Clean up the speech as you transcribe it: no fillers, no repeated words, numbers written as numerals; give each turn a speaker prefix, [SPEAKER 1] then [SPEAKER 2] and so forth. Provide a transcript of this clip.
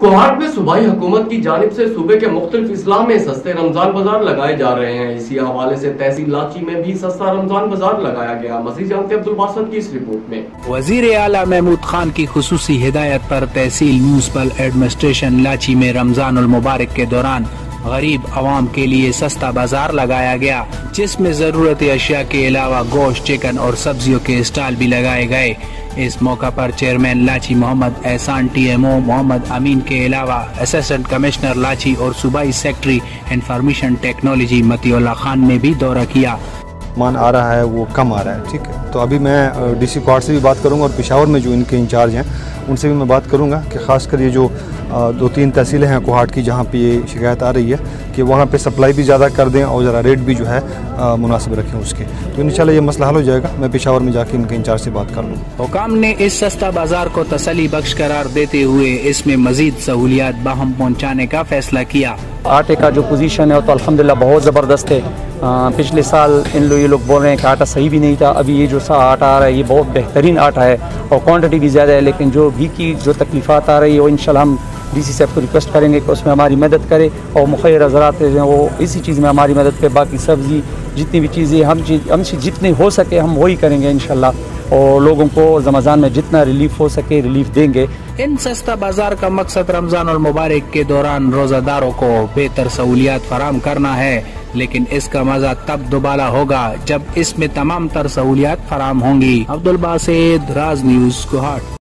[SPEAKER 1] कोहाट में सूबाई हुकूमत की जानिब से सूबे के मुख्तलिफ अजला में सस्ते रमजान बाजार लगाए जा रहे हैं। इसी हवाले से तहसील लाची में भी सस्ता रमजान बाजार लगाया गया। मज़ीद जानते अब्दुल बासित की इस रिपोर्ट में।
[SPEAKER 2] वजीर आला महमूद खान की खुसूसी हिदायत पर तहसील म्यूनिसिपल एडमिनिस्ट्रेशन लाची में रमजान उल मुबारक के दौरान गरीब आवाम के लिए सस्ता बाजार लगाया गया, जिसमें जरूरती अशिया के अलावा गोश्त, चिकन और सब्जियों के स्टॉल भी लगाए गए। इस मौका पर चेयरमैन लाची मोहम्मद एहसान, TMO मोहम्मद अमीन के अलावा असिस्टेंट कमिश्नर लाची और सूबाई secretary information technology Matiullah Khan ने भी दौरा किया।
[SPEAKER 3] मान आ रहा है वो कम आ रहा है, ठीक है। तो अभी मैं DC कोहाट से भी बात करूंगा और पेशावर में जो इनके इंचार्ज हैं उनसे भी मैं बात करूंगा कि ख़ासकर ये जो 2-3 तहसीलें हैं कोहाट की जहाँ पे ये शिकायत आ रही है कि वहाँ पे सप्लाई भी ज़्यादा कर दें और ज़रा रेट भी जो है मुनासिब रखें उसके। तो इंशाल्लाह ये मसला हल हो जाएगा। मैं पेशावर में जाके इनके इंचार्ज से बात कर लूँ।
[SPEAKER 2] हुकाम ने इस सस्ता बाजार को तसल्ली बख्श करार देते हुए इसमें मजीद सहूलियात बाहम पहुँचाने का फैसला किया।
[SPEAKER 4] आटे का जो पोजीशन है तो अल्हम्दुलिल्लाह बहुत ज़बरदस्त है। पिछले साल ये लोग बोल रहे हैं कि आटा सही भी नहीं था, अभी ये जो आटा आ रहा है ये बहुत बेहतरीन आटा है और क्वांटिटी भी ज़्यादा है। लेकिन जो भी की जो तकलीफ़ात आ रही है वो इंशाल्लाह हम DC साहब को रिक्वेस्ट करेंगे कि उसमें हमारी मदद करे और मुखैर हज़रात हैं वो इसी चीज़ में हमारी मदद करे। बाकी सब्ज़ी जितनी भी चीज़ें हमसे जितनी हो सके हम वही करेंगे इंशाल्लाह और लोगों को रमज़ान में जितना रिलीफ हो सके रिलीफ देंगे।
[SPEAKER 2] इन सस्ता बाजार का मकसद रमजान और मुबारक के दौरान रोजादारों को बेहतर सहूलियात फराहम करना है, लेकिन इसका मजा तब दोबारा होगा जब इसमें तमाम तर सहूलियात फराहम होंगी। अब्दुल बासित, राज न्यूज़, कोहाट।